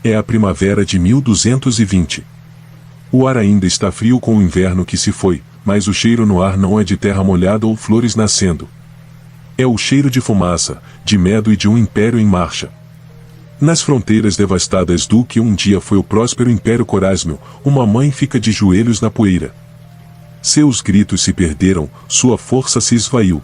É a primavera de 1220. O ar ainda está frio com o inverno que se foi, mas o cheiro no ar não é de terra molhada ou flores nascendo. É o cheiro de fumaça, de medo e de um império em marcha. Nas fronteiras devastadas do que um dia foi o próspero Império Corásmio, uma mãe fica de joelhos na poeira. Seus gritos se perderam, sua força se esvaiu.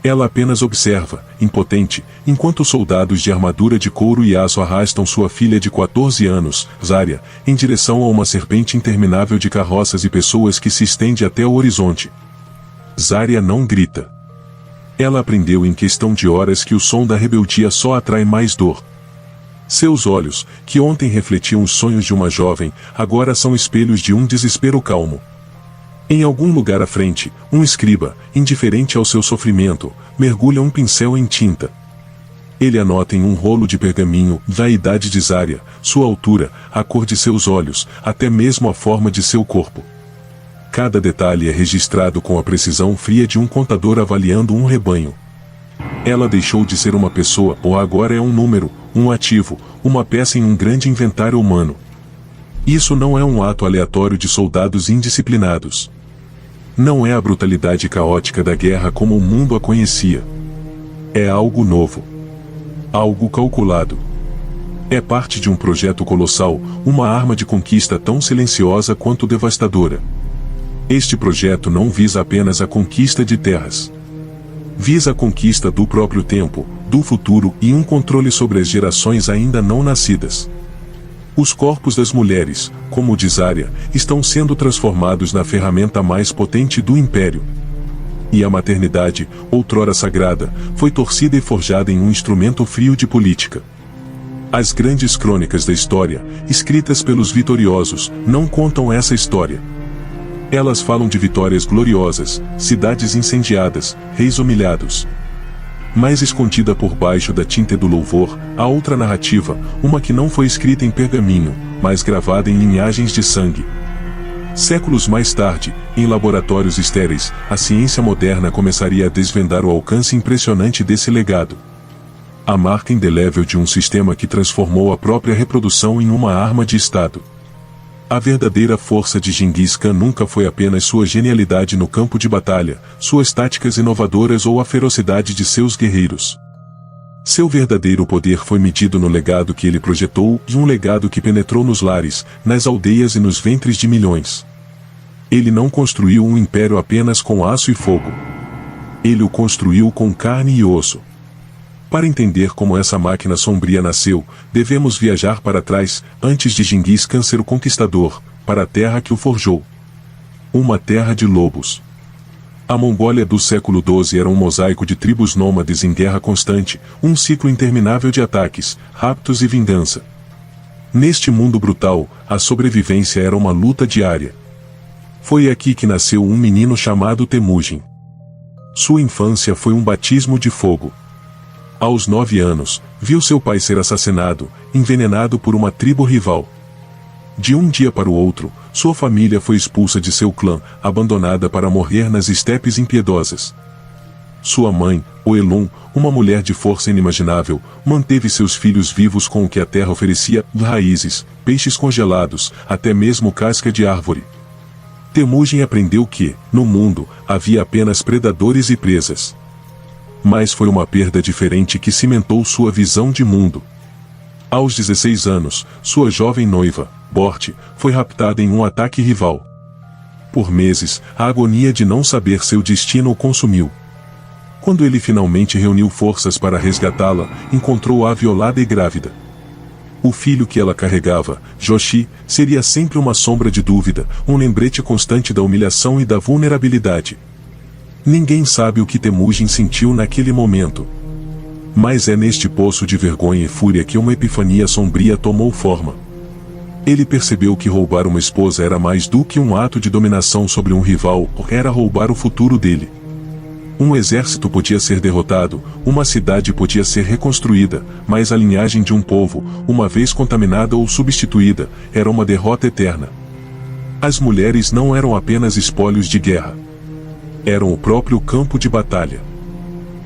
Ela apenas observa, impotente, enquanto soldados de armadura de couro e aço arrastam sua filha de 14 anos, Zarya, em direção a uma serpente interminável de carroças e pessoas que se estende até o horizonte. Zarya não grita. Ela aprendeu em questão de horas que o som da rebeldia só atrai mais dor. Seus olhos, que ontem refletiam os sonhos de uma jovem, agora são espelhos de um desespero calmo. Em algum lugar à frente, um escriba, indiferente ao seu sofrimento, mergulha um pincel em tinta. Ele anota em um rolo de pergaminho a idade de Zarya, sua altura, a cor de seus olhos, até mesmo a forma de seu corpo. Cada detalhe é registrado com a precisão fria de um contador avaliando um rebanho. Ela deixou de ser uma pessoa ou agora é um número, um ativo, uma peça em um grande inventário humano. Isso não é um ato aleatório de soldados indisciplinados. Não é a brutalidade caótica da guerra como o mundo a conhecia. É algo novo. Algo calculado. É parte de um projeto colossal, uma arma de conquista tão silenciosa quanto devastadora. Este projeto não visa apenas a conquista de terras. Visa a conquista do próprio tempo, do futuro e um controle sobre as gerações ainda não nascidas. Os corpos das mulheres, como o de Zarya, estão sendo transformados na ferramenta mais potente do Império. E a maternidade, outrora sagrada, foi torcida e forjada em um instrumento frio de política. As grandes crônicas da história, escritas pelos vitoriosos, não contam essa história. Elas falam de vitórias gloriosas, cidades incendiadas, reis humilhados. Mas escondida por baixo da tinta do louvor, há outra narrativa, uma que não foi escrita em pergaminho, mas gravada em linhagens de sangue. Séculos mais tarde, em laboratórios estéreis, a ciência moderna começaria a desvendar o alcance impressionante desse legado. A marca indelével de um sistema que transformou a própria reprodução em uma arma de Estado. A verdadeira força de Genghis Khan nunca foi apenas sua genialidade no campo de batalha, suas táticas inovadoras ou a ferocidade de seus guerreiros. Seu verdadeiro poder foi medido no legado que ele projetou e um legado que penetrou nos lares, nas aldeias e nos ventres de milhões. Ele não construiu um império apenas com aço e fogo. Ele o construiu com carne e osso. Para entender como essa máquina sombria nasceu, devemos viajar para trás, antes de Genghis Khan ser o conquistador, para a terra que o forjou. Uma terra de lobos. A Mongólia do século XII era um mosaico de tribos nômades em guerra constante, um ciclo interminável de ataques, raptos e vingança. Neste mundo brutal, a sobrevivência era uma luta diária. Foi aqui que nasceu um menino chamado Temujin. Sua infância foi um batismo de fogo. Aos 9 anos, viu seu pai ser assassinado, envenenado por uma tribo rival. De um dia para o outro, sua família foi expulsa de seu clã, abandonada para morrer nas estepes impiedosas. Sua mãe, Oelun, uma mulher de força inimaginável, manteve seus filhos vivos com o que a terra oferecia, raízes, peixes congelados, até mesmo casca de árvore. Temujin aprendeu que, no mundo, havia apenas predadores e presas. Mas foi uma perda diferente que cimentou sua visão de mundo. Aos 16 anos, sua jovem noiva, Bort, foi raptada em um ataque rival. Por meses, a agonia de não saber seu destino o consumiu. Quando ele finalmente reuniu forças para resgatá-la, encontrou-a violada e grávida. O filho que ela carregava, Joshi, seria sempre uma sombra de dúvida, um lembrete constante da humilhação e da vulnerabilidade. Ninguém sabe o que Temujin sentiu naquele momento. Mas é neste poço de vergonha e fúria que uma epifania sombria tomou forma. Ele percebeu que roubar uma esposa era mais do que um ato de dominação sobre um rival, era roubar o futuro dele. Um exército podia ser derrotado, uma cidade podia ser reconstruída, mas a linhagem de um povo, uma vez contaminada ou substituída, era uma derrota eterna. As mulheres não eram apenas espólios de guerra. Eram o próprio campo de batalha.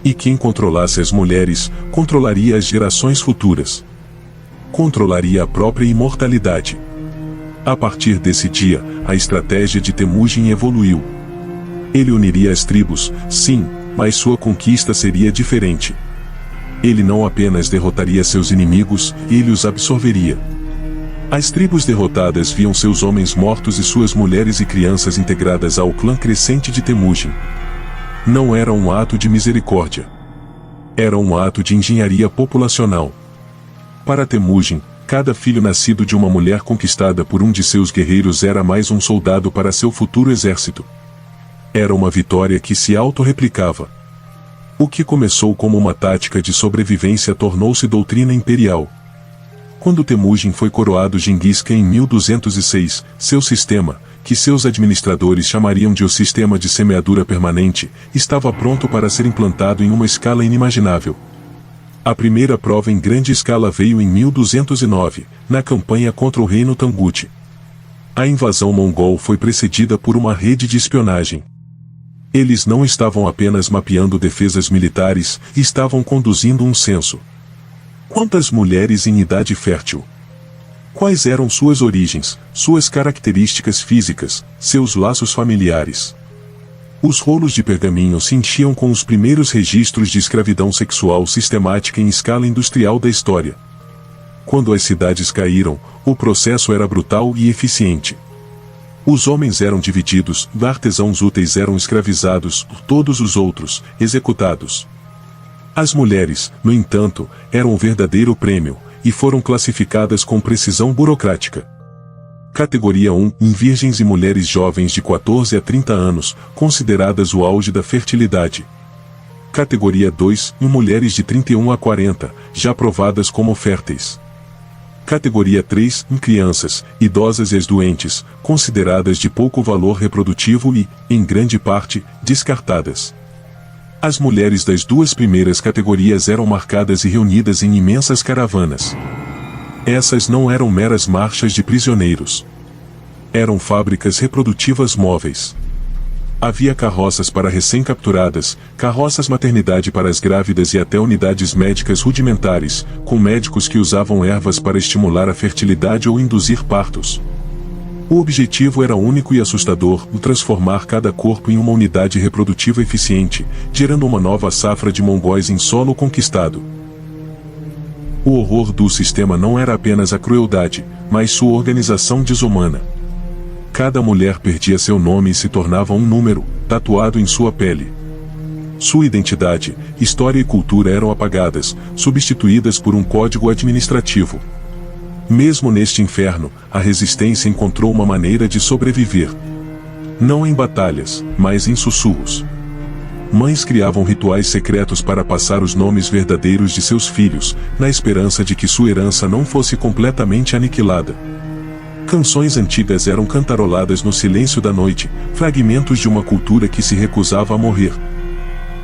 E quem controlasse as mulheres, controlaria as gerações futuras. controlaria a própria imortalidade. A partir desse dia, a estratégia de Temujin evoluiu. Ele uniria as tribos, sim, mas sua conquista seria diferente. Ele não apenas derrotaria seus inimigos, ele os absorveria. As tribos derrotadas viam seus homens mortos e suas mulheres e crianças integradas ao clã crescente de Temujin. Não era um ato de misericórdia. Era um ato de engenharia populacional. Para Temujin, cada filho nascido de uma mulher conquistada por um de seus guerreiros era mais um soldado para seu futuro exército. Era uma vitória que se autorreplicava. O que começou como uma tática de sobrevivência tornou-se doutrina imperial. Quando Temujin foi coroado Genghis Khan em 1206, seu sistema, que seus administradores chamariam de o sistema de semeadura permanente, estava pronto para ser implantado em uma escala inimaginável. A primeira prova em grande escala veio em 1209, na campanha contra o reino Tangut. A invasão mongol foi precedida por uma rede de espionagem. Eles não estavam apenas mapeando defesas militares, estavam conduzindo um censo. Quantas mulheres em idade fértil? Quais eram suas origens, suas características físicas, seus laços familiares? Os rolos de pergaminho se enchiam com os primeiros registros de escravidão sexual sistemática em escala industrial da história. Quando as cidades caíram, o processo era brutal e eficiente. Os homens eram divididos, artesãos úteis eram escravizados, todos os outros, executados. As mulheres, no entanto, eram um verdadeiro prêmio, e foram classificadas com precisão burocrática. Categoria 1, em virgens e mulheres jovens de 14 a 30 anos, consideradas o auge da fertilidade. Categoria 2, em mulheres de 31 a 40, já provadas como férteis. Categoria 3, em crianças, idosas e as doentes, consideradas de pouco valor reprodutivo e, em grande parte, descartadas. As mulheres das duas primeiras categorias eram marcadas e reunidas em imensas caravanas. Essas não eram meras marchas de prisioneiros. Eram fábricas reprodutivas móveis. Havia carroças para recém-capturadas, carroças maternidade para as grávidas e até unidades médicas rudimentares, com médicos que usavam ervas para estimular a fertilidade ou induzir partos. O objetivo era único e assustador, transformar cada corpo em uma unidade reprodutiva eficiente, gerando uma nova safra de mongóis em solo conquistado. O horror do sistema não era apenas a crueldade, mas sua organização desumana. Cada mulher perdia seu nome e se tornava um número, tatuado em sua pele. Sua identidade, história e cultura eram apagadas, substituídas por um código administrativo. Mesmo neste inferno, a resistência encontrou uma maneira de sobreviver. Não em batalhas, mas em sussurros. Mães criavam rituais secretos para passar os nomes verdadeiros de seus filhos, na esperança de que sua herança não fosse completamente aniquilada. Canções antigas eram cantaroladas no silêncio da noite, fragmentos de uma cultura que se recusava a morrer.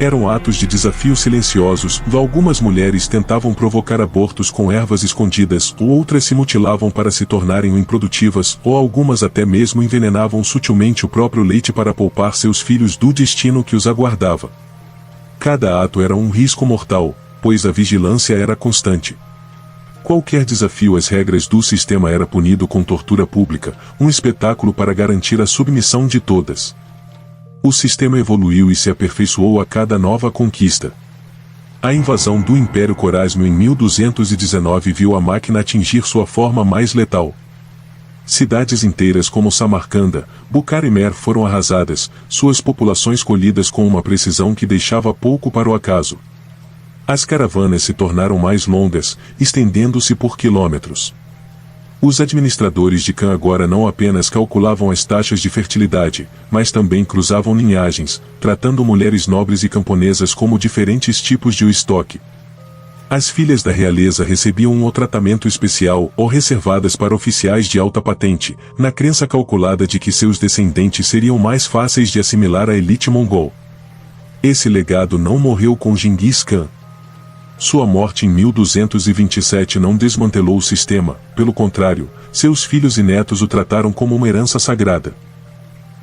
Eram atos de desafio silenciosos, algumas mulheres tentavam provocar abortos com ervas escondidas, ou outras se mutilavam para se tornarem improdutivas, ou algumas até mesmo envenenavam sutilmente o próprio leite para poupar seus filhos do destino que os aguardava. Cada ato era um risco mortal, pois a vigilância era constante. Qualquer desafio às regras do sistema era punido com tortura pública, um espetáculo para garantir a submissão de todas. O sistema evoluiu e se aperfeiçoou a cada nova conquista. A invasão do Império Corásmio em 1219 viu a máquina atingir sua forma mais letal. Cidades inteiras como Samarcanda, Bukhara e Mer foram arrasadas, suas populações colhidas com uma precisão que deixava pouco para o acaso. As caravanas se tornaram mais longas, estendendo-se por quilômetros. Os administradores de Khan agora não apenas calculavam as taxas de fertilidade, mas também cruzavam linhagens, tratando mulheres nobres e camponesas como diferentes tipos de estoque. As filhas da realeza recebiam um tratamento especial ou reservadas para oficiais de alta patente, na crença calculada de que seus descendentes seriam mais fáceis de assimilar à elite mongol. Esse legado não morreu com Genghis Khan. Sua morte em 1227 não desmantelou o sistema, pelo contrário, seus filhos e netos o trataram como uma herança sagrada.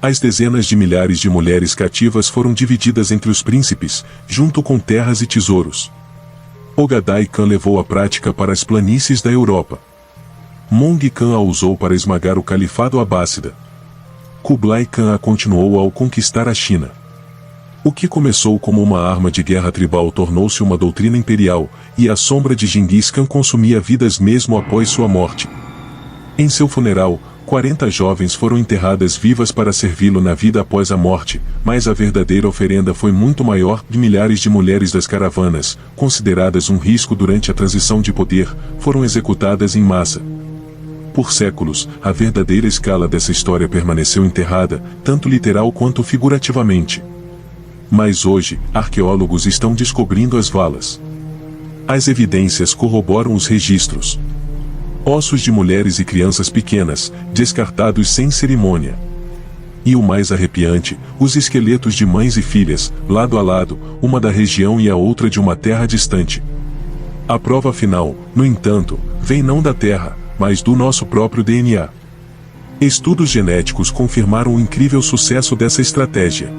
As dezenas de milhares de mulheres cativas foram divididas entre os príncipes, junto com terras e tesouros. Ogadai Khan levou a prática para as planícies da Europa. Mong Khan a usou para esmagar o califado abássida. Kublai Khan a continuou ao conquistar a China. O que começou como uma arma de guerra tribal tornou-se uma doutrina imperial, e a sombra de Genghis Khan consumia vidas mesmo após sua morte. Em seu funeral, 40 jovens foram enterradas vivas para servi-lo na vida após a morte, mas a verdadeira oferenda foi muito maior. Milhares de mulheres das caravanas, consideradas um risco durante a transição de poder, foram executadas em massa. Por séculos, a verdadeira escala dessa história permaneceu enterrada, tanto literal quanto figurativamente. Mas hoje, arqueólogos estão descobrindo as valas. As evidências corroboram os registros. Ossos de mulheres e crianças pequenas, descartados sem cerimônia. E o mais arrepiante, os esqueletos de mães e filhas, lado a lado, uma da região e a outra de uma terra distante. A prova final, no entanto, vem não da Terra, mas do nosso próprio DNA. Estudos genéticos confirmaram o incrível sucesso dessa estratégia.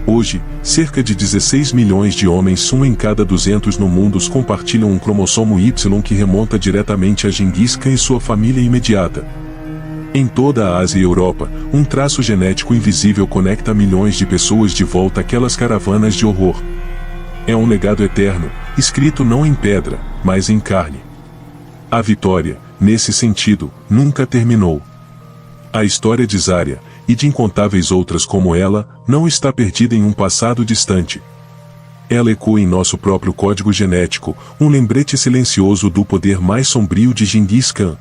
Hoje, cerca de 16 milhões de homens, um em cada 200 no mundo, compartilham um cromossomo Y que remonta diretamente a Genghis Khan e sua família imediata. Em toda a Ásia e Europa, um traço genético invisível conecta milhões de pessoas de volta àquelas caravanas de horror. É um legado eterno, escrito não em pedra, mas em carne. A vitória, nesse sentido, nunca terminou. A história de Zarya, e de incontáveis outras como ela, não está perdida em um passado distante. Ela ecoa em nosso próprio código genético, um lembrete silencioso do poder mais sombrio de Genghis Khan.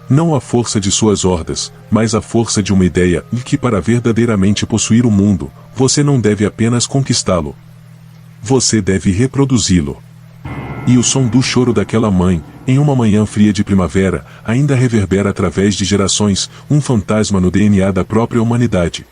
Não a força de suas hordas, mas a força de uma ideia, e que para verdadeiramente possuir o mundo, você não deve apenas conquistá-lo. Você deve reproduzi-lo. E o som do choro daquela mãe, em uma manhã fria de primavera, ainda reverbera através de gerações, um fantasma no DNA da própria humanidade.